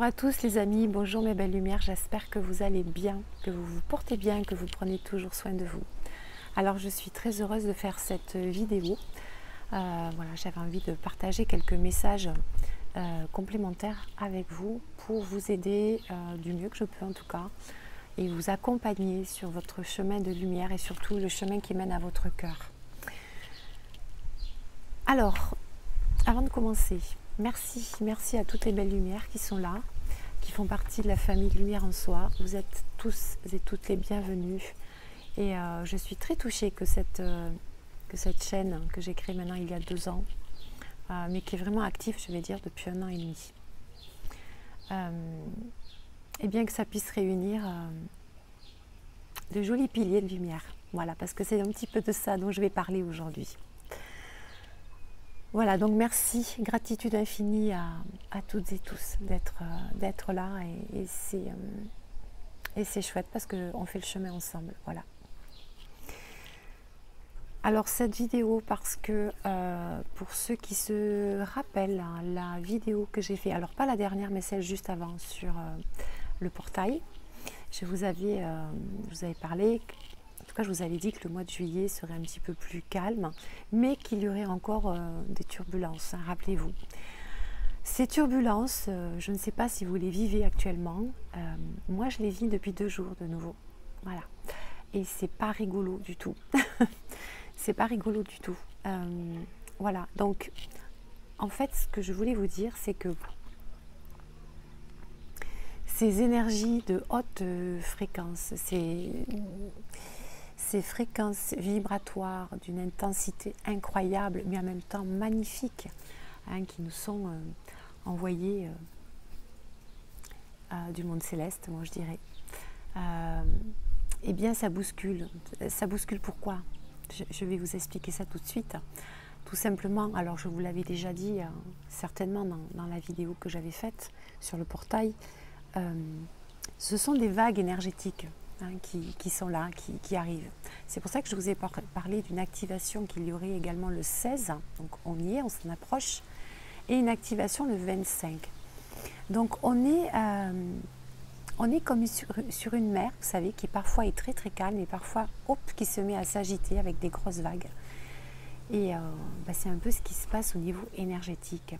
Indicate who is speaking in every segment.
Speaker 1: à tous les amis, bonjour mes belles lumières, j'espère que vous allez bien, que vous vous portez bien, que vous prenez toujours soin de vous. Alors je suis très heureuse de faire cette vidéo. Voilà, j'avais envie de partager quelques messages complémentaires avec vous pour vous aider du mieux que je peux en tout cas et vous accompagner sur votre chemin de lumière et surtout le chemin qui mène à votre cœur. Alors, avant de commencer, merci à toutes les belles lumières qui sont là, qui font partie de la famille Lumière en Soi. Vous êtes tous et toutes les bienvenus. Et je suis très touchée que cette chaîne que j'ai créée maintenant il y a 2 ans, mais qui est vraiment active, je vais dire, depuis 1 an et demi. Et bien que ça puisse réunir de jolis piliers de lumière. Voilà, parce que c'est un petit peu de ça dont je vais parler aujourd'hui. Voilà, donc merci, gratitude infinie à toutes et tous d'être là et c'est chouette parce qu'on fait le chemin ensemble, voilà. Alors cette vidéo, parce que pour ceux qui se rappellent, hein, la vidéo que j'ai fait, alors pas la dernière mais celle juste avant sur le portail, je vous avais parlé. En tout cas, je vous avais dit que le mois de juillet serait un petit peu plus calme, mais qu'il y aurait encore des turbulences, hein, rappelez-vous. Ces turbulences, je ne sais pas si vous les vivez actuellement. Moi, je les vis depuis 2 jours de nouveau. Voilà. Et c'est pas rigolo du tout. C'est pas rigolo du tout. Voilà. Donc, en fait, ce que je voulais vous dire, c'est que ces énergies de haute fréquence, ces fréquences vibratoires d'une intensité incroyable, mais en même temps magnifique, hein, qui nous sont envoyées du monde céleste, moi je dirais, eh bien ça bouscule. Ça bouscule pourquoi ? Je vais vous expliquer ça tout de suite. Tout simplement, alors je vous l'avais déjà dit certainement dans la vidéo que j'avais faite sur le portail, ce sont des vagues énergétiques, hein, qui sont là, qui arrivent. C'est pour ça que je vous ai parlé d'une activation qu'il y aurait également le 16, donc on y est, on s'en approche, et une activation le 25. Donc on est comme sur une mer, vous savez, qui parfois est très très calme et parfois hop, qui se met à s'agiter avec des grosses vagues. Et c'est un peu ce qui se passe au niveau énergétique.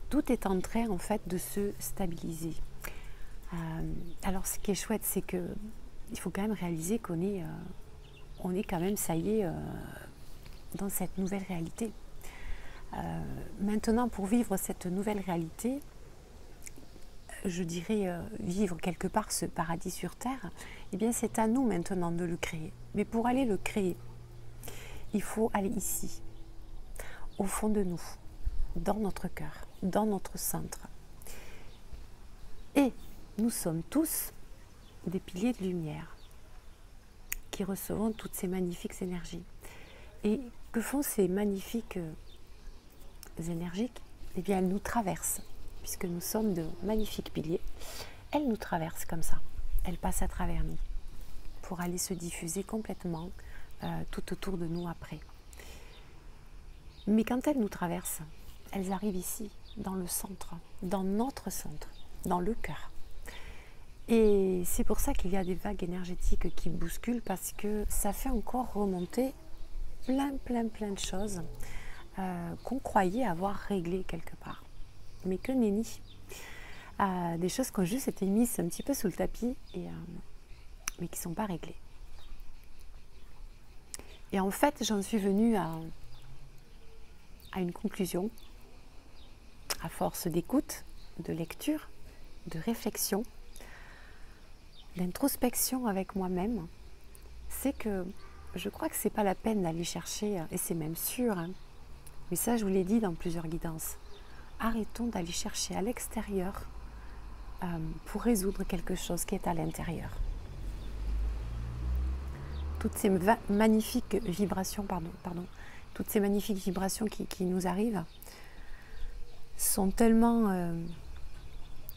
Speaker 1: Tout est en train en fait de se stabiliser. Alors ce qui est chouette, c'est que il faut quand même réaliser qu'on est, quand même, ça y est, dans cette nouvelle réalité. Maintenant, pour vivre cette nouvelle réalité, je dirais vivre quelque part ce paradis sur terre, eh bien c'est à nous maintenant de le créer. Mais pour aller le créer, il faut aller ici, au fond de nous, dans notre cœur, dans notre centre. Et nous sommes tous des piliers de lumière qui recevons toutes ces magnifiques énergies. Et que font ces magnifiques énergies ? Eh bien, elles nous traversent, puisque nous sommes de magnifiques piliers. Elles nous traversent comme ça. Elles passent à travers nous pour aller se diffuser complètement tout autour de nous après. Mais quand elles nous traversent, elles arrivent ici, dans le centre, dans notre centre, dans le cœur. Et c'est pour ça qu'il y a des vagues énergétiques qui bousculent, parce que ça fait encore remonter plein de choses qu'on croyait avoir réglées quelque part. Mais que nenni. Des choses qui ont juste été mises un petit peu sous le tapis, mais qui ne sont pas réglées. Et en fait, j'en suis venue à une conclusion, à force d'écoute, de lecture, de réflexion, d'introspection avec moi-même, c'est que je crois que ce n'est pas la peine d'aller chercher, et c'est même sûr, hein, mais ça je vous l'ai dit dans plusieurs guidances, arrêtons d'aller chercher à l'extérieur pour résoudre quelque chose qui est à l'intérieur. Toutes ces magnifiques vibrations, toutes ces magnifiques vibrations qui nous arrivent sont tellement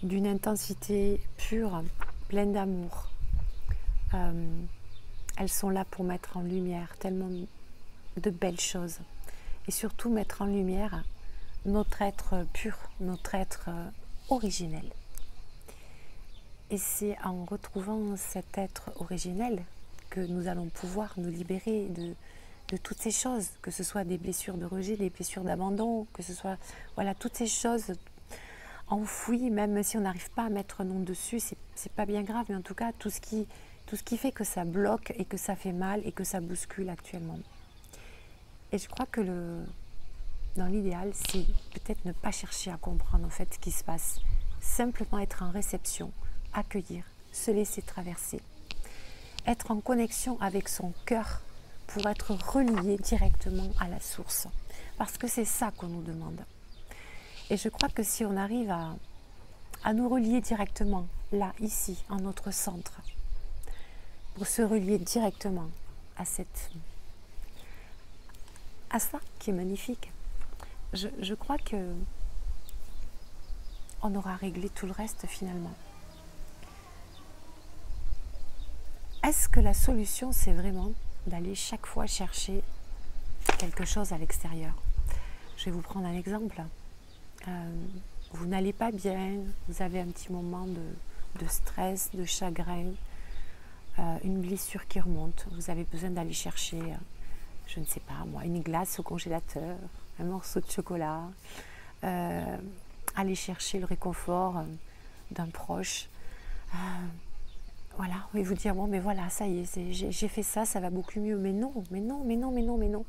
Speaker 1: d'une intensité pure, pleine d'amour. Elles sont là pour mettre en lumière tellement de belles choses. Et surtout mettre en lumière notre être pur, notre être originel. Et c'est en retrouvant cet être originel que nous allons pouvoir nous libérer de toutes ces choses, que ce soit des blessures de rejet, des blessures d'abandon, que ce soit voilà, toutes ces choses enfouies, même si on n'arrive pas à mettre un nom dessus, c'est pas bien grave, mais en tout cas tout ce qui fait que ça bloque et que ça fait mal et que ça bouscule actuellement. Et je crois que dans l'idéal, c'est peut-être ne pas chercher à comprendre en fait ce qui se passe, simplement être en réception, accueillir, se laisser traverser, être en connexion avec son cœur pour être relié directement à la source, parce que c'est ça qu'on nous demande. Et je crois que si on arrive à nous relier directement, là, ici, en notre centre, pour se relier directement à ça qui est magnifique, je crois que on aura réglé tout le reste finalement. Est-ce que la solution, c'est vraiment d'aller chaque fois chercher quelque chose à l'extérieur? Je vais vous prendre un exemple. Vous n'allez pas bien, vous avez un petit moment de stress, de chagrin, une blessure qui remonte, vous avez besoin d'aller chercher, je ne sais pas moi, une glace au congélateur, un morceau de chocolat, aller chercher le réconfort d'un proche. Voilà, et vous dire, bon, mais voilà, ça y est, j'ai fait ça, ça va beaucoup mieux. Mais non, mais non, mais non, mais non, mais non.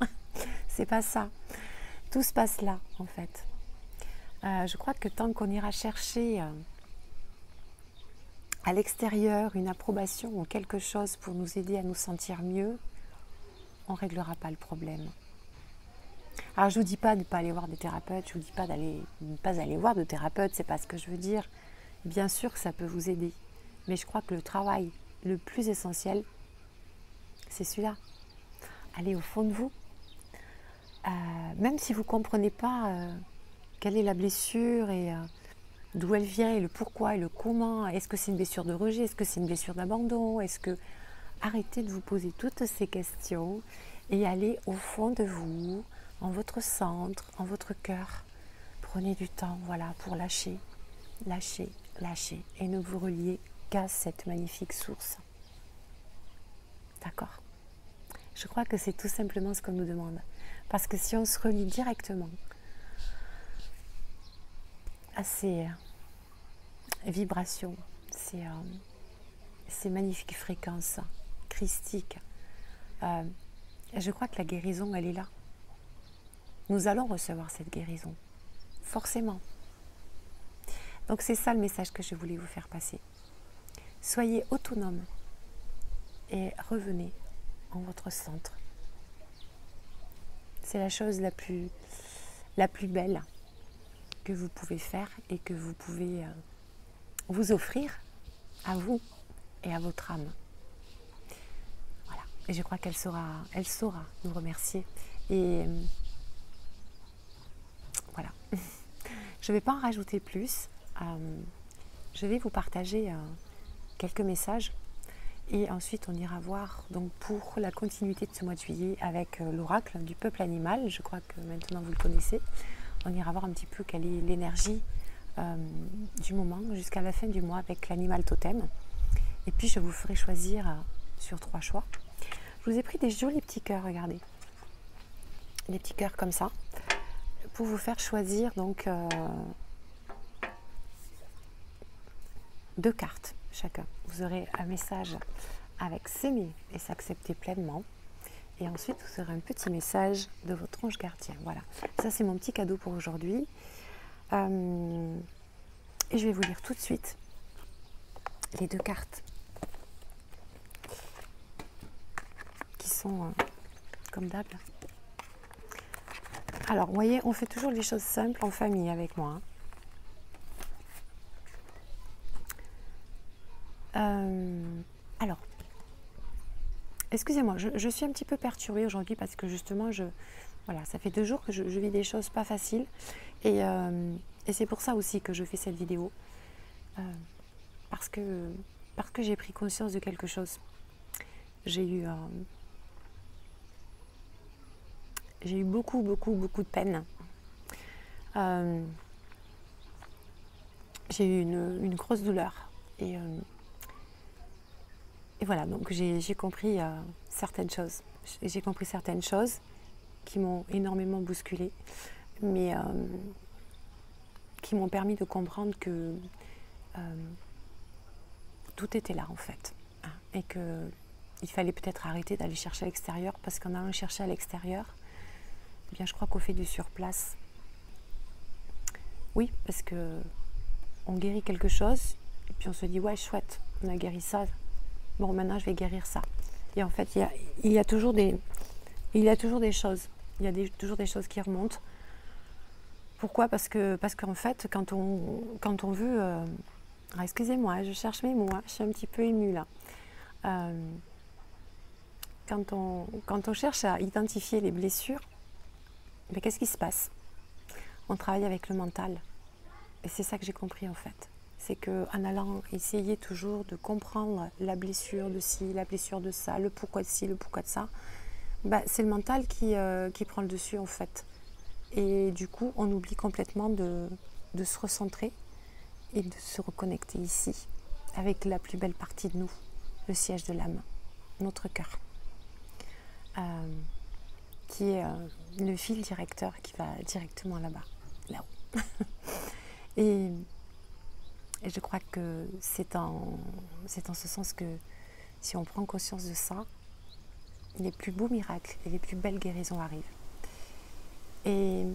Speaker 1: C'est pas ça. Tout se passe là, en fait. Je crois que tant qu'on ira chercher à l'extérieur une approbation ou quelque chose pour nous aider à nous sentir mieux, on ne réglera pas le problème. Alors, je ne vous dis pas de ne pas aller voir des thérapeutes, je ne vous dis pas de ne pas aller voir de thérapeute, c'est pas ce que je veux dire. Bien sûr que ça peut vous aider. Mais je crois que le travail le plus essentiel, c'est celui-là. Allez au fond de vous. Même si vous ne comprenez pas quelle est la blessure et d'où elle vient et le pourquoi et le comment. Est-ce que c'est une blessure de rejet? Est-ce que c'est une blessure d'abandon? Arrêtez de vous poser toutes ces questions et allez au fond de vous, en votre centre, en votre cœur. Prenez du temps, voilà, pour lâcher, lâcher, lâcher et ne vous reliez qu'à cette magnifique source. D'accord? Je crois que c'est tout simplement ce qu'on nous demande. Parce que si on se relie directement à ces vibrations, ces magnifiques fréquences christiques, je crois que la guérison, elle est là. Nous allons recevoir cette guérison, forcément. Donc c'est ça le message que je voulais vous faire passer. Soyez autonome et revenez en votre centre. C'est la chose la plus belle que vous pouvez faire et que vous pouvez vous offrir à vous et à votre âme. Voilà. Et je crois qu'elle saura nous remercier. Et voilà. Je ne vais pas en rajouter plus. Je vais vous partager quelques messages et ensuite on ira voir donc pour la continuité de ce mois de juillet avec l'oracle du peuple animal. Je crois que maintenant vous le connaissez. On ira voir un petit peu quelle est l'énergie du moment jusqu'à la fin du mois avec l'animal totem. Et puis je vous ferai choisir sur 3 choix. Je vous ai pris des jolis petits cœurs, regardez. Des petits cœurs comme ça pour vous faire choisir donc 2 cartes chacun. Vous aurez un message avec s'aimer et s'accepter pleinement. Et ensuite, vous aurez un petit message de votre ange gardien. Voilà, ça c'est mon petit cadeau pour aujourd'hui. Et je vais vous lire tout de suite les 2 cartes qui sont comme d'hab. Alors, vous voyez, on fait toujours les choses simples en famille avec moi. Alors, excusez-moi, je suis un petit peu perturbée aujourd'hui parce que justement, voilà, ça fait 2 jours que je vis des choses pas faciles et c'est pour ça aussi que je fais cette vidéo parce que j'ai pris conscience de quelque chose. J'ai eu beaucoup de peine. j'ai eu une grosse douleur. Et voilà, donc j'ai compris certaines choses. J'ai compris certaines choses qui m'ont énormément bousculée, mais qui m'ont permis de comprendre que tout était là en fait. Hein, et qu'il fallait peut-être arrêter d'aller chercher à l'extérieur, parce qu'en allant chercher à l'extérieur, eh bien, je crois qu'on fait du surplace. Oui, parce que on guérit quelque chose, et puis on se dit, ouais, chouette, on a guéri ça, bon, maintenant je vais guérir ça. Et en fait, il y a toujours des choses, toujours des choses qui remontent. Pourquoi? Parce qu'en fait, quand on veut... excusez-moi, je cherche mes mots, hein, je suis un petit peu émue là. Quand on cherche à identifier les blessures, mais qu'est-ce qui se passe? On travaille avec le mental. Et c'est ça que j'ai compris en fait. C'est qu'en allant essayer toujours de comprendre la blessure de ci, la blessure de ça, le pourquoi de ci, le pourquoi de ça, c'est le mental qui prend le dessus en fait. Et du coup, on oublie complètement de se recentrer et de se reconnecter ici, avec la plus belle partie de nous, le siège de l'âme, notre cœur, qui est le fil directeur qui va directement là-bas, là-haut. Et je crois que c'est en ce sens que si on prend conscience de ça, les plus beaux miracles et les plus belles guérisons arrivent. Et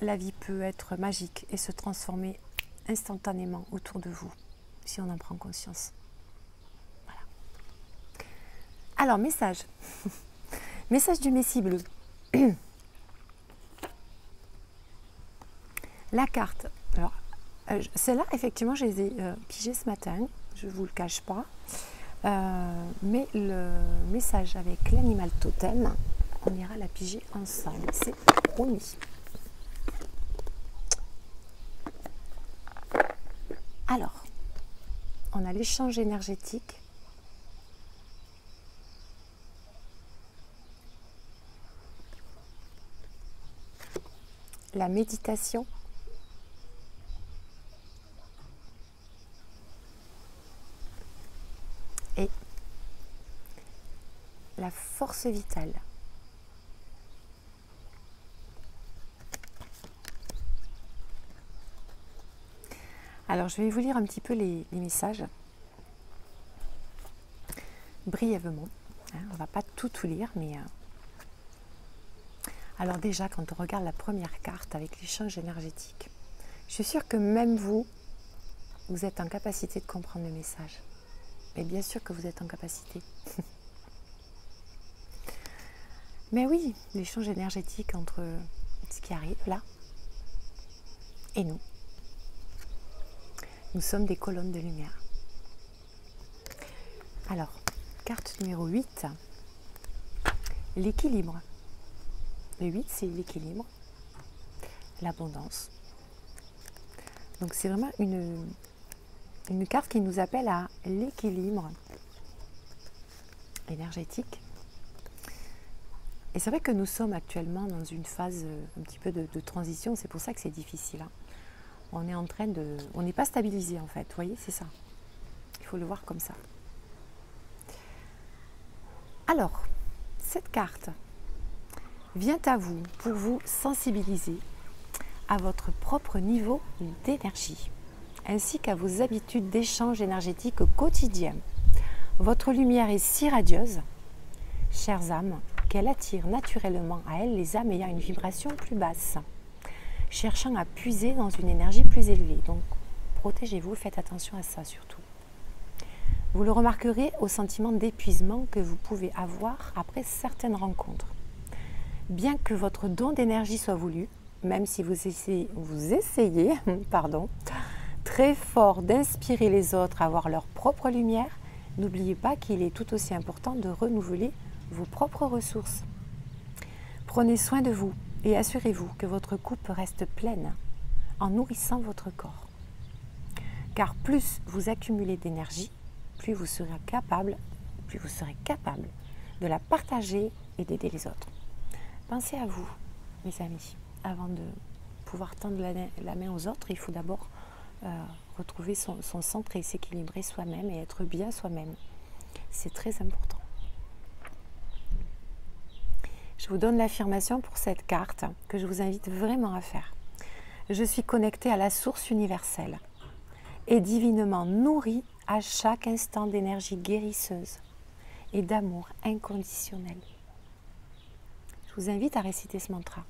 Speaker 1: la vie peut être magique et se transformer instantanément autour de vous, si on en prend conscience. Voilà. Alors, message. Message du Messie bleu. La carte. Alors, celle-là, effectivement, je les ai pigées ce matin, je ne vous le cache pas. Mais le message avec l'animal totem, on ira la piger ensemble, c'est promis. Alors, on a l'échange énergétique. La méditation. Et la force vitale. Alors, je vais vous lire un petit peu les messages, brièvement. Hein, on ne va pas tout lire, mais... Alors déjà, quand on regarde la première carte avec l'échange énergétique, je suis sûre que même vous êtes en capacité de comprendre le message. Mais bien sûr que vous êtes en capacité. Mais oui, l'échange énergétique entre ce qui arrive là et nous. Nous sommes des colonnes de lumière. Alors, carte numéro 8, l'équilibre. Le 8, c'est l'équilibre, l'abondance. Donc c'est vraiment une carte qui nous appelle à l'équilibre énergétique. Et c'est vrai que nous sommes actuellement dans une phase un petit peu de transition, c'est pour ça que c'est difficile. Hein. On est en train de... On n'est pas stabilisé en fait, vous voyez, c'est ça. Il faut le voir comme ça. Alors, cette carte vient à vous pour vous sensibiliser à votre propre niveau d'énergie, ainsi qu'à vos habitudes d'échange énergétique au quotidien. Votre lumière est si radieuse, chères âmes, qu'elle attire naturellement à elle les âmes ayant une vibration plus basse, cherchant à puiser dans une énergie plus élevée. Donc, protégez-vous, faites attention à ça surtout. Vous le remarquerez au sentiment d'épuisement que vous pouvez avoir après certaines rencontres. Bien que votre don d'énergie soit voulu, même si vous essayez très fort d'inspirer les autres à voir leur propre lumière, n'oubliez pas qu'il est tout aussi important de renouveler vos propres ressources. Prenez soin de vous et assurez-vous que votre coupe reste pleine en nourrissant votre corps. Car plus vous accumulez d'énergie, plus vous serez capable de la partager et d'aider les autres. Pensez à vous, mes amis. Avant de pouvoir tendre la main aux autres, il faut d'abord retrouver son centre et s'équilibrer soi-même et être bien soi-même. C'est très important. Je vous donne l'affirmation pour cette carte que je vous invite vraiment à faire. Je suis connectée à la source universelle et divinement nourrie à chaque instant d'énergie guérisseuse et d'amour inconditionnel. Je vous invite à réciter ce mantra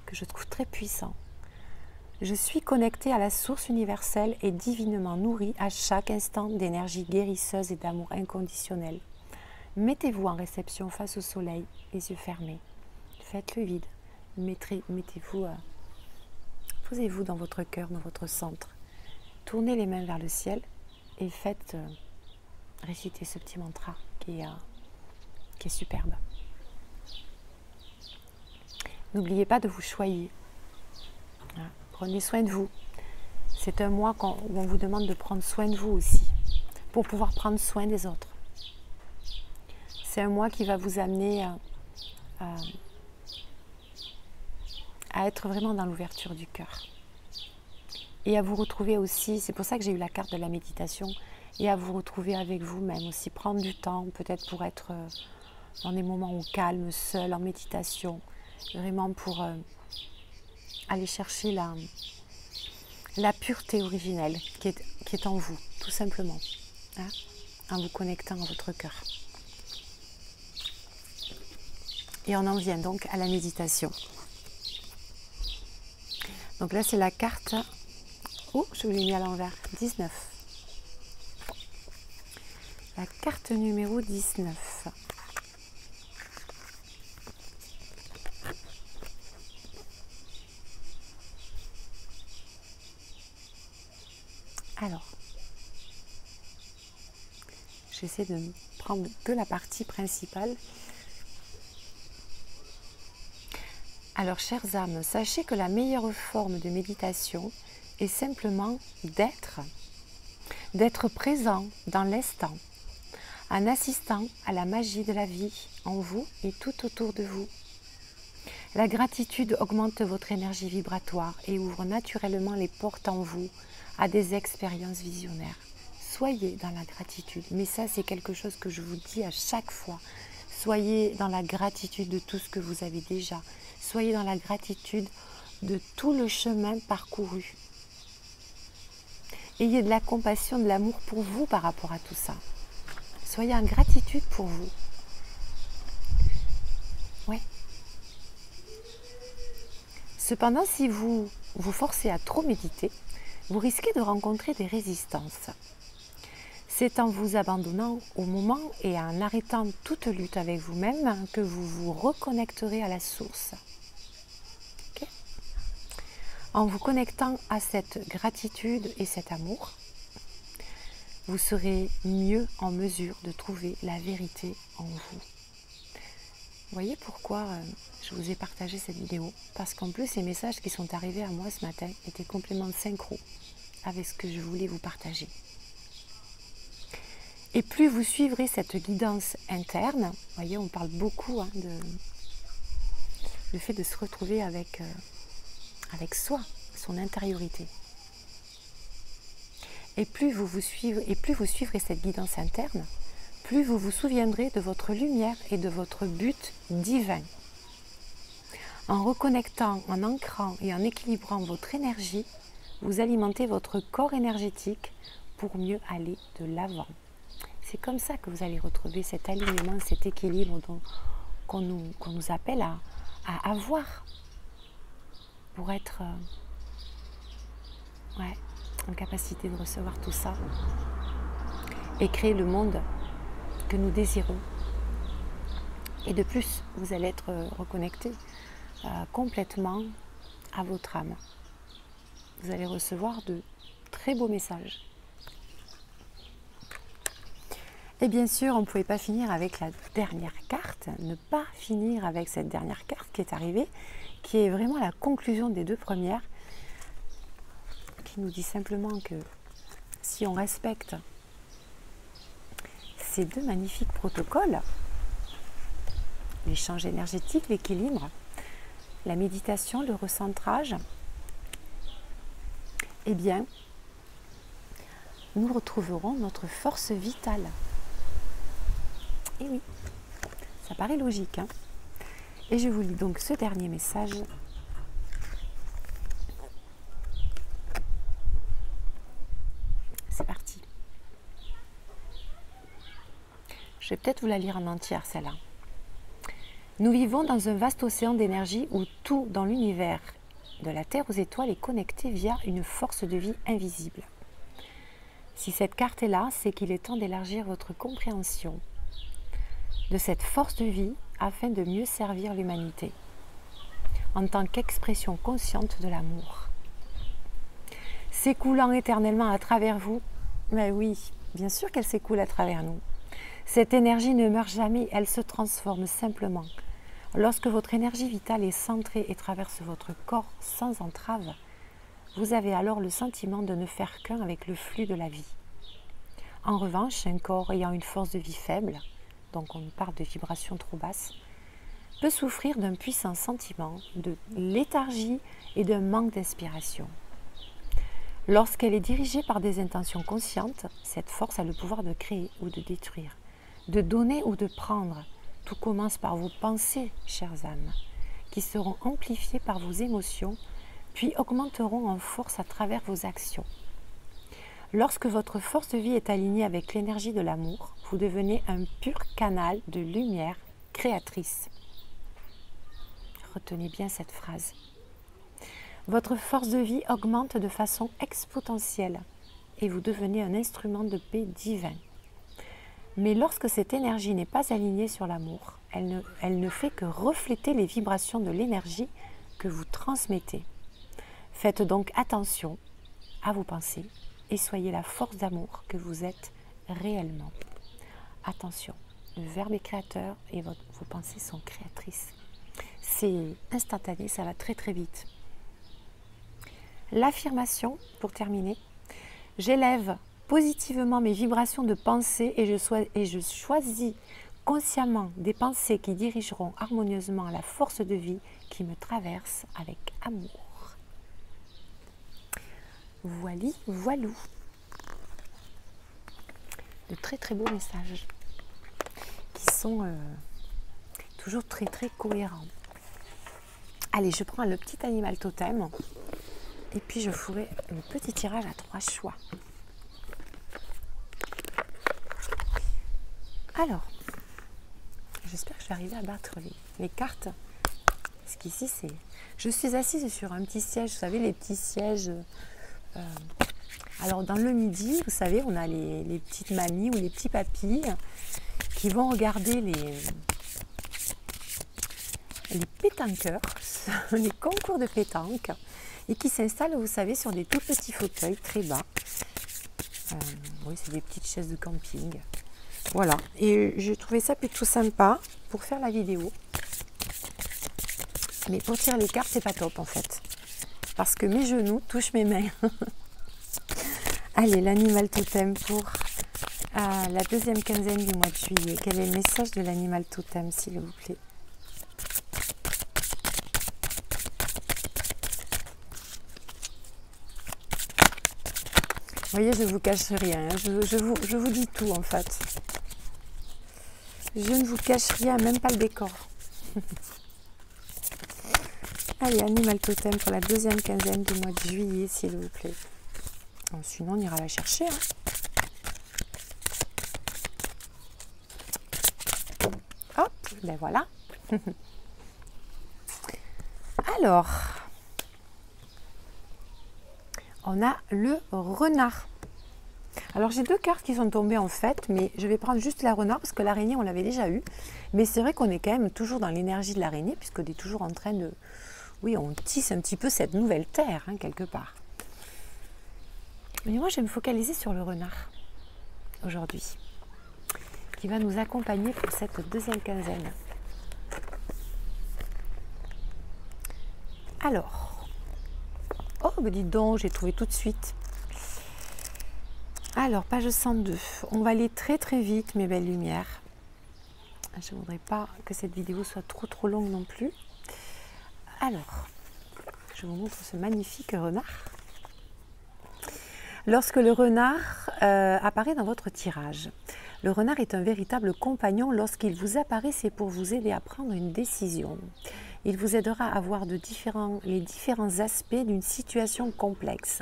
Speaker 1: que je trouve très puissant. Je suis connectée à la source universelle et divinement nourrie à chaque instant d'énergie guérisseuse et d'amour inconditionnel. Mettez-vous en réception face au soleil, les yeux fermés. Faites le vide. Mettez-vous, posez-vous dans votre cœur, dans votre centre. Tournez les mains vers le ciel et faites réciter ce petit mantra qui est superbe. N'oubliez pas de vous choyer. Voilà. Prenez soin de vous. C'est un mois où on vous demande de prendre soin de vous aussi, pour pouvoir prendre soin des autres. C'est un mois qui va vous amener à être vraiment dans l'ouverture du cœur. Et à vous retrouver aussi, c'est pour ça que j'ai eu la carte de la méditation, et à vous retrouver avec vous-même aussi, prendre du temps peut-être pour être dans des moments au calme, seul, en méditation, vraiment pour aller chercher la pureté originelle qui est en vous, tout simplement, hein, en vous connectant à votre cœur. Et on en vient donc à la méditation. Donc là, c'est la carte... Oh, je vous l'ai mis à l'envers. 19. La carte numéro 19. Alors, j'essaie de prendre que la partie principale. Alors, chères âmes, sachez que la meilleure forme de méditation est simplement d'être présent dans l'instant, en assistant à la magie de la vie en vous et tout autour de vous. La gratitude augmente votre énergie vibratoire et ouvre naturellement les portes en vous à des expériences visionnaires. Soyez dans la gratitude, mais ça c'est quelque chose que je vous dis à chaque fois. Soyez dans la gratitude de tout ce que vous avez déjà. Soyez dans la gratitude de tout le chemin parcouru. Ayez de la compassion, de l'amour pour vous par rapport à tout ça. Soyez en gratitude pour vous. Ouais. Cependant, si vous vous forcez à trop méditer, vous risquez de rencontrer des résistances. C'est en vous abandonnant au moment et en arrêtant toute lutte avec vous-même que vous vous reconnecterez à la source. Okay. En vous connectant à cette gratitude et cet amour, vous serez mieux en mesure de trouver la vérité en vous. Vous voyez pourquoi je vous ai partagé cette vidéo? Parce qu'en plus, les messages qui sont arrivés à moi ce matin étaient complètement synchro avec ce que je voulais vous partager. Et plus vous suivrez cette guidance interne, vous voyez, on parle beaucoup du fait de se retrouver avec soi, son intériorité. Et plus vous suivrez cette guidance interne, plus vous vous souviendrez de votre lumière et de votre but divin. En reconnectant, en ancrant et en équilibrant votre énergie, vous alimentez votre corps énergétique pour mieux aller de l'avant. C'est comme ça que vous allez retrouver cet alignement, cet équilibre qu'on nous appelle à avoir pour être en capacité de recevoir tout ça et créer le monde que nous désirons. Et de plus, vous allez être reconnecté complètement à votre âme. Vous allez recevoir de très beaux messages. Et bien sûr, on ne pouvait pas finir avec la dernière carte, ne pas finir avec cette dernière carte qui est arrivée, qui est vraiment la conclusion des deux premières, qui nous dit simplement que si on respecte ces deux magnifiques protocoles, l'échange énergétique, l'équilibre, la méditation, le recentrage, eh bien, nous retrouverons notre force vitale. Et oui, ça paraît logique, hein? Et je vous lis donc ce dernier message. C'est parti. Je vais peut-être vous la lire en entière, celle-là. Nous vivons dans un vaste océan d'énergie où tout dans l'univers, de la Terre aux étoiles, est connecté via une force de vie invisible. Si cette carte est là, c'est qu'il est temps d'élargir votre compréhension de cette force de vie afin de mieux servir l'humanité en tant qu'expression consciente de l'amour. S'écoulant éternellement à travers vous, mais oui, bien sûr qu'elle s'écoule à travers nous. Cette énergie ne meurt jamais, elle se transforme simplement. Lorsque votre énergie vitale est centrée et traverse votre corps sans entrave, vous avez alors le sentiment de ne faire qu'un avec le flux de la vie. En revanche, un corps ayant une force de vie faible, donc on parle de vibrations trop basses, peut souffrir d'un puissant sentiment de léthargie et d'un manque d'inspiration. Lorsqu'elle est dirigée par des intentions conscientes, cette force a le pouvoir de créer ou de détruire, de donner ou de prendre. Tout commence par vos pensées, chères âmes, qui seront amplifiées par vos émotions, puis augmenteront en force à travers vos actions. Lorsque votre force de vie est alignée avec l'énergie de l'amour, vous devenez un pur canal de lumière créatrice. Retenez bien cette phrase. Votre force de vie augmente de façon exponentielle et vous devenez un instrument de paix divin. Mais lorsque cette énergie n'est pas alignée sur l'amour, elle ne fait que refléter les vibrations de l'énergie que vous transmettez. Faites donc attention à vos pensées et soyez la force d'amour que vous êtes réellement. Attention, le verbe est créateur et vos pensées sont créatrices. C'est instantané, ça va très très vite. L'affirmation, pour terminer, j'élève positivement mes vibrations de pensée et je choisis consciemment des pensées qui dirigeront harmonieusement la force de vie qui me traverse avec amour. Voili, voilou. De très très beaux messages qui sont toujours très très cohérents. Allez, je prends le petit animal totem et puis je ferai le petit tirage à 3 choix. Alors, j'espère que je vais arriver à battre les cartes. Parce qu'ici, je suis assise sur un petit siège, vous savez, les petits sièges. Alors, dans le midi, vous savez, on a les petites mamies ou les petits papis qui vont regarder les pétanqueurs, les concours de pétanque, et qui s'installent, vous savez, sur des tout petits fauteuils très bas. Oui, c'est des petites chaises de camping. Voilà, et j'ai trouvé ça plutôt sympa pour faire la vidéo. Mais pour tirer les cartes, c'est pas top en fait. Parce que mes genoux touchent mes mains. Allez, l'animal totem pour la deuxième quinzaine du mois de juillet. Quel est le message de l'animal totem, s'il vous plaît? Vous voyez, je ne vous cache rien. Hein. Je vous dis tout en fait. Je ne vous cache rien, même pas le décor. Allez, animal totem pour la deuxième quinzaine du mois de juillet, s'il vous plaît. Sinon, on ira la chercher. Hein. Hop, ben voilà. Alors, on a le renard. Alors j'ai 2 cartes qui sont tombées en fait, mais je vais prendre juste la renard parce que l'araignée on l'avait déjà eu. Mais c'est vrai qu'on est quand même toujours dans l'énergie de l'araignée puisqu'on est toujours en train de... Oui, on tisse un petit peu cette nouvelle terre, hein, quelque part. Mais moi je vais me focaliser sur le renard aujourd'hui, qui va nous accompagner pour cette deuxième quinzaine. Alors, oh, bah dites donc, j'ai trouvé tout de suite. Alors, page 102. On va aller très très vite, mes belles lumières. Je ne voudrais pas que cette vidéo soit trop longue non plus. Alors, je vous montre ce magnifique renard. Lorsque le renard apparaît dans votre tirage, le renard est un véritable compagnon. Lorsqu'il vous apparaît, c'est pour vous aider à prendre une décision. Il vous aidera à voir les différents aspects d'une situation complexe.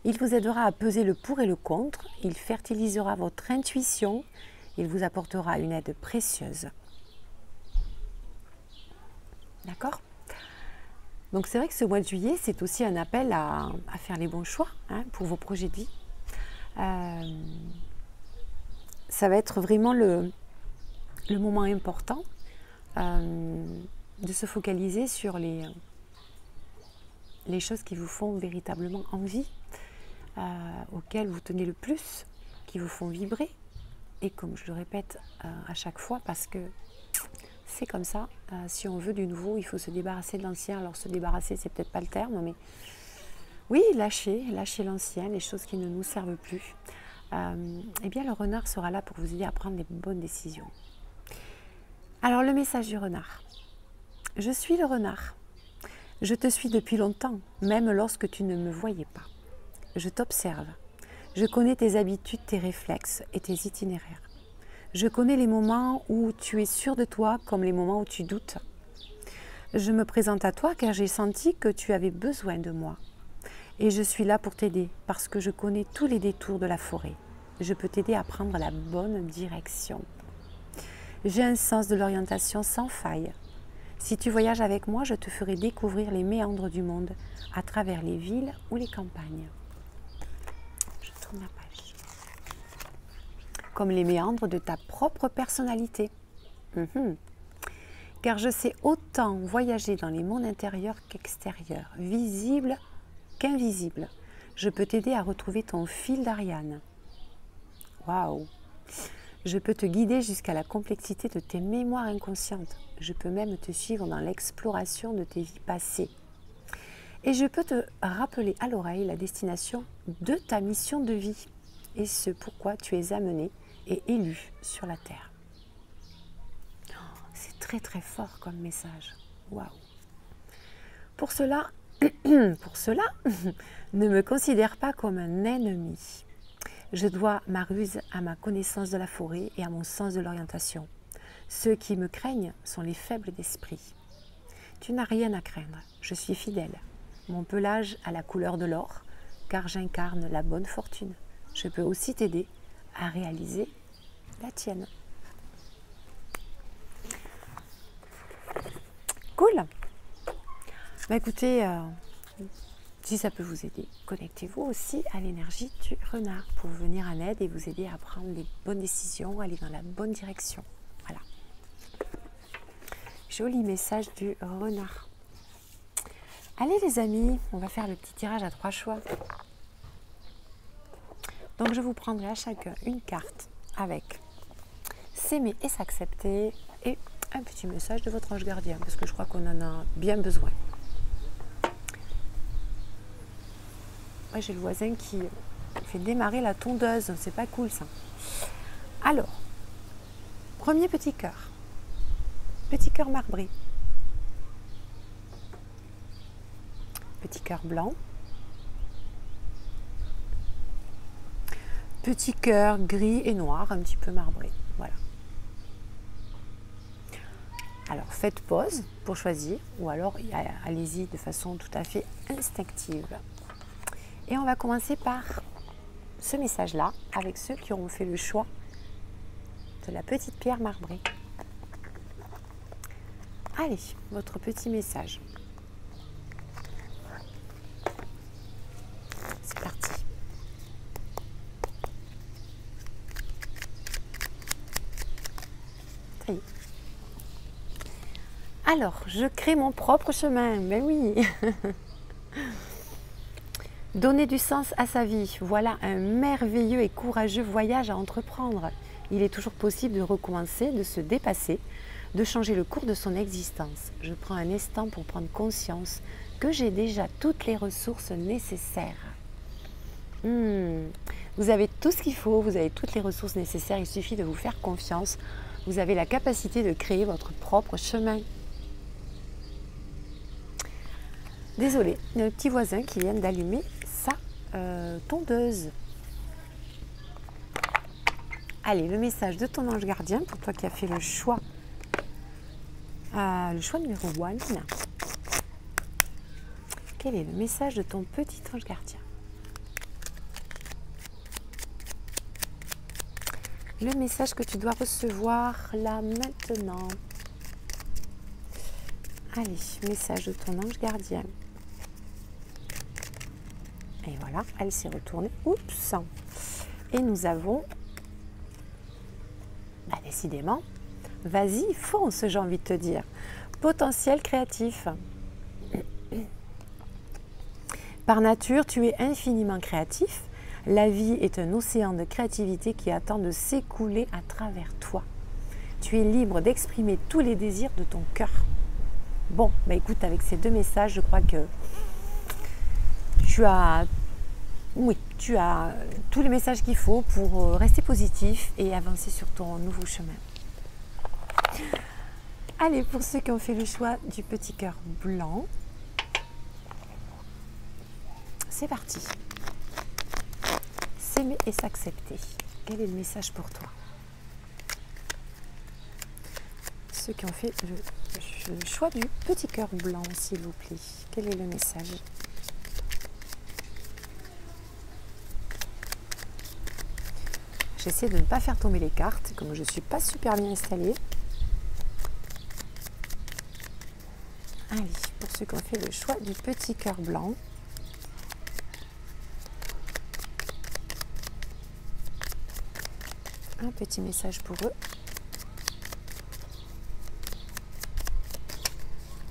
Speaker 1: Il vous aidera à peser le pour et le contre. Il fertilisera votre intuition. Il vous apportera une aide précieuse. D'accord ? Donc c'est vrai que ce mois de juillet, c'est aussi un appel à faire les bons choix hein, pour vos projets de vie. Ça va être vraiment le moment important de se focaliser sur les choses qui vous font véritablement envie, auxquelles vous tenez le plus, qui vous font vibrer. Et comme je le répète à chaque fois, parce que c'est comme ça, si on veut du nouveau, il faut se débarrasser de l'ancien. Alors se débarrasser, c'est peut-être pas le terme, mais oui, lâcher l'ancien, les choses qui ne nous servent plus. Eh bien le renard sera là pour vous aider à prendre les bonnes décisions. Alors le message du renard. Je suis le renard. Je te suis depuis longtemps, même lorsque tu ne me voyais pas. Je t'observe. Je connais tes habitudes, tes réflexes et tes itinéraires. Je connais les moments où tu es sûr de toi comme les moments où tu doutes. Je me présente à toi car j'ai senti que tu avais besoin de moi. Et je suis là pour t'aider parce que je connais tous les détours de la forêt. Je peux t'aider à prendre la bonne direction. J'ai un sens de l'orientation sans faille. Si tu voyages avec moi, je te ferai découvrir les méandres du monde à travers les villes ou les campagnes. Je tourne la page. Comme les méandres de ta propre personnalité. Car je sais autant voyager dans les mondes intérieurs qu'extérieurs, visibles qu'invisibles. Je peux t'aider à retrouver ton fil d'Ariane. Waouh! Je peux te guider jusqu'à la complexité de tes mémoires inconscientes. Je peux même te suivre dans l'exploration de tes vies passées. Et je peux te rappeler à l'oreille la destination de ta mission de vie et ce pourquoi tu es amené et élu sur la terre. C'est très très fort comme message. Waouh! Pour cela, ne me considère pas comme un ennemi. Je dois ma ruse à ma connaissance de la forêt et à mon sens de l'orientation. Ceux qui me craignent sont les faibles d'esprit. Tu n'as rien à craindre, je suis fidèle. Mon pelage a la couleur de l'or, car j'incarne la bonne fortune. Je peux aussi t'aider à réaliser la tienne. Cool! Bah écoutez, si ça peut vous aider, connectez-vous aussi à l'énergie du renard pour venir en aide et vous aider à prendre les bonnes décisions, aller dans la bonne direction. Voilà. Joli message du renard. Allez les amis, on va faire le petit tirage à 3 choix. Donc je vous prendrai à chacun une carte avec s'aimer et s'accepter et un petit message de votre ange gardien parce que je crois qu'on en a bien besoin. Ouais, j'ai le voisin qui fait démarrer la tondeuse, c'est pas cool ça. Alors, premier petit cœur marbré, petit cœur blanc, petit cœur gris et noir, un petit peu marbré, voilà. Alors faites pause pour choisir ou alors allez-y de façon tout à fait instinctive. Et on va commencer par ce message-là avec ceux qui auront fait le choix de la petite pierre marbrée. Allez, votre petit message. C'est parti. Ça y est. Alors, je crée mon propre chemin. Mais oui. Donner du sens à sa vie, voilà un merveilleux et courageux voyage à entreprendre. Il est toujours possible de recommencer, de se dépasser, de changer le cours de son existence. Je prends un instant pour prendre conscience que j'ai déjà toutes les ressources nécessaires. Vous avez tout ce qu'il faut, vous avez toutes les ressources nécessaires, il suffit de vous faire confiance. Vous avez la capacité de créer votre propre chemin. Désolée, il y a un petit voisin qui vient d'allumer sa tondeuse. Allez, le message de ton ange gardien, pour toi qui as fait le choix numéro 1. Quel est le message de ton petit ange gardien? Le message que tu dois recevoir là, maintenant. Allez, message de ton ange gardien. Et voilà, elle s'est retournée. Oups! Et nous avons, décidément, vas-y, fonce, j'ai envie de te dire. Potentiel créatif. Par nature, tu es infiniment créatif. La vie est un océan de créativité qui attend de s'écouler à travers toi. Tu es libre d'exprimer tous les désirs de ton cœur. Bon, écoute, avec ces 2 messages, je crois que tu as tous les messages qu'il faut pour rester positif et avancer sur ton nouveau chemin. Allez, pour ceux qui ont fait le choix du petit cœur blanc, c'est parti. S'aimer et s'accepter. Quel est le message pour toi? Ceux qui ont fait le choix du petit cœur blanc, s'il vous plaît. Quel est le message? J'essaie de ne pas faire tomber les cartes, comme je ne suis pas super bien installée. Allez, pour ceux qui ont fait le choix du petit cœur blanc. Un petit message pour eux.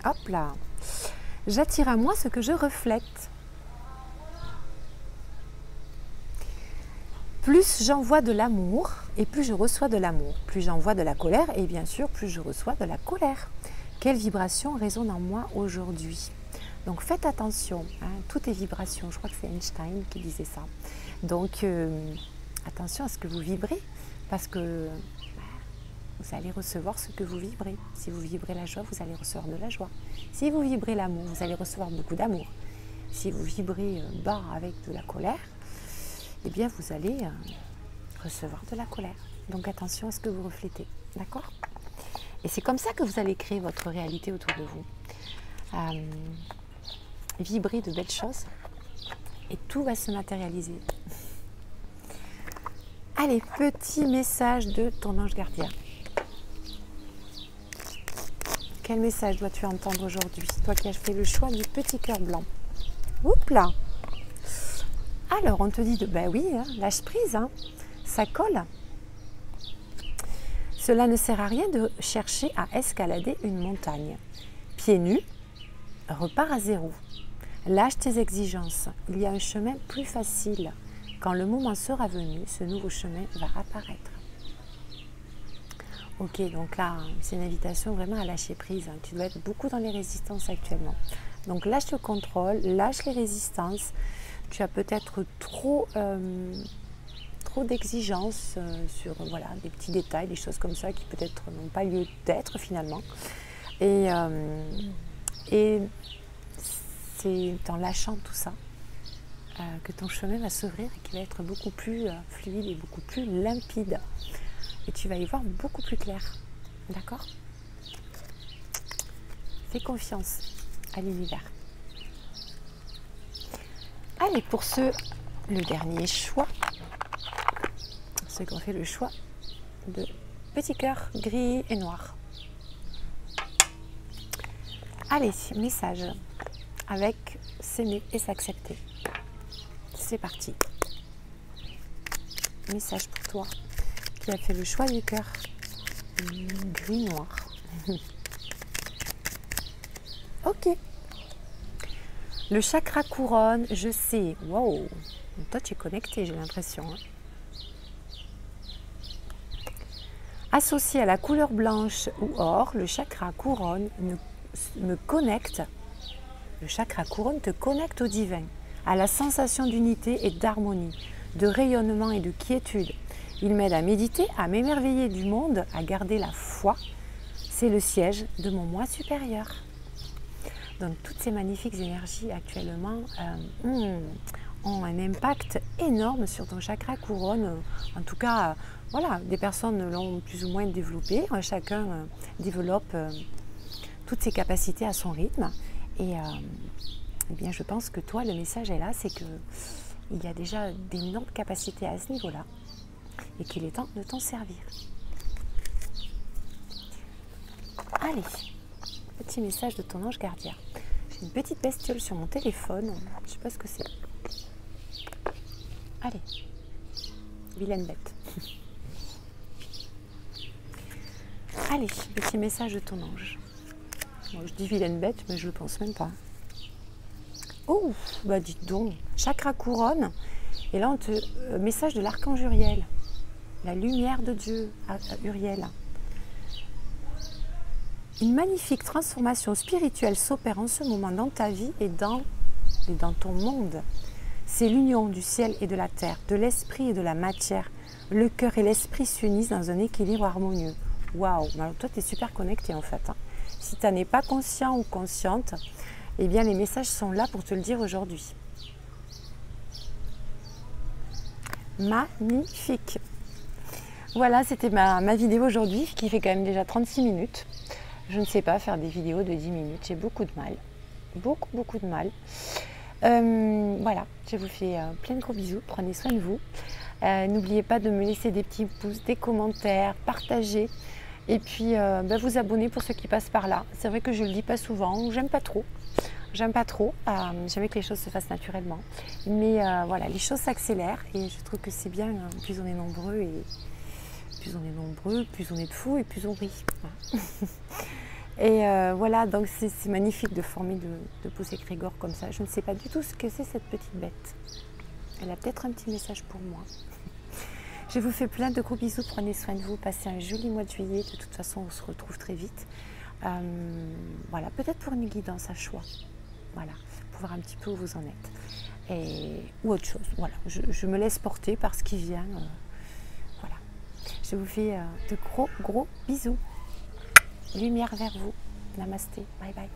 Speaker 1: Hop là. J'attire à moi ce que je reflète. Plus j'envoie de l'amour et plus je reçois de l'amour. Plus j'envoie de la colère et bien sûr plus je reçois de la colère. Quelle vibration résonne en moi aujourd'hui? Donc faites attention, tout est vibration. Je crois que c'est Einstein qui disait ça. Donc attention à ce que vous vibrez parce que vous allez recevoir ce que vous vibrez. Si vous vibrez la joie, vous allez recevoir de la joie. Si vous vibrez l'amour, vous allez recevoir beaucoup d'amour. Si vous vibrez bas avec de la colère, eh bien vous allez recevoir de la colère. Donc attention à ce que vous reflétez, d'accord? Et c'est comme ça que vous allez créer votre réalité autour de vous. Vibrer de belles choses et tout va se matérialiser. Allez, petit message de ton ange gardien. Quel message dois-tu entendre aujourd'hui, toi qui as fait le choix du petit cœur blanc? Oups là. Alors, on te dit lâche prise, ça colle. Cela ne sert à rien de chercher à escalader une montagne. Pieds nus, repars à zéro. Lâche tes exigences. Il y a un chemin plus facile. Quand le moment sera venu, ce nouveau chemin va apparaître. Ok, donc là, c'est une invitation vraiment à lâcher prise. Tu dois être beaucoup dans les résistances actuellement. Donc lâche le contrôle, lâche les résistances. Tu as peut-être trop d'exigences sur des petits détails, des choses comme ça qui peut-être n'ont pas lieu d'être finalement. Et c'est en lâchant tout ça que ton chemin va s'ouvrir et qui va être beaucoup plus fluide et beaucoup plus limpide. Et tu vas y voir beaucoup plus clair. D'accord? Fais confiance à l'univers. Allez, pour le dernier choix, ceux qui ont fait le choix de petit cœur gris et noir. Allez, message avec s'aimer et s'accepter. C'est parti. Message pour toi qui a fait le choix du cœur gris-noir. Ok. Le chakra couronne, je sais. Wow. Toi, tu es connecté, j'ai l'impression. Associé à la couleur blanche ou or, le chakra couronne me connecte. Le chakra couronne te connecte au divin, à la sensation d'unité et d'harmonie, de rayonnement et de quiétude. Il m'aide à méditer, à m'émerveiller du monde, à garder la foi. C'est le siège de mon moi supérieur. Donc toutes ces magnifiques énergies actuellement, ont un impact énorme sur ton chakra couronne. En tout cas, voilà, des personnes l'ont plus ou moins développé. Chacun développe toutes ses capacités à son rythme. Et eh bien, je pense que toi, le message est là, c'est qu'il y a déjà d'énormes capacités à ce niveau-là et qu'il est temps de t'en servir. Allez, petit message de ton ange gardien. J'ai une petite bestiole sur mon téléphone, je ne sais pas ce que c'est. Allez, vilaine bête. Allez, petit message de ton ange. Bon, je dis vilaine bête, mais je ne le pense même pas. Oh, bah dites donc, chakra couronne. Et là, on te message de l'archange Uriel. La lumière de Dieu à Uriel. Une magnifique transformation spirituelle s'opère en ce moment dans ta vie et dans ton monde. C'est l'union du ciel et de la terre, de l'esprit et de la matière. Le cœur et l'esprit s'unissent dans un équilibre harmonieux. Waouh! Alors toi, tu es super connecté en fait. Si tu n'en es pas conscient ou consciente, eh bien les messages sont là pour te le dire aujourd'hui. Magnifique! Voilà, c'était ma vidéo aujourd'hui qui fait quand même déjà 36 minutes. Je ne sais pas faire des vidéos de 10 minutes, j'ai beaucoup de mal. Beaucoup de mal. Voilà, je vous fais plein de gros bisous, prenez soin de vous. N'oubliez pas de me laisser des petits pouces, des commentaires, partager. Et puis vous abonner pour ceux qui passent par là. C'est vrai que je ne le dis pas souvent, j'aime pas trop. J'aime que les choses se fassent naturellement. Mais voilà, les choses s'accélèrent et je trouve que c'est bien, plus on est nombreux plus on est de fous et plus on rit. Voilà. Et voilà, donc c'est magnifique de former de pouces égrégores comme ça. Je ne sais pas du tout ce que c'est cette petite bête. Elle a peut-être un petit message pour moi. Je vous fais plein de gros bisous, prenez soin de vous, passez un joli mois de juillet. De toute façon, on se retrouve très vite. Voilà, peut-être pour une guidance à choix. Voilà, pour voir un petit peu où vous en êtes. Ou autre chose. Voilà, je me laisse porter par ce qui vient. Voilà. Je vous fais de gros bisous. Lumière vers vous. Namasté. Bye bye.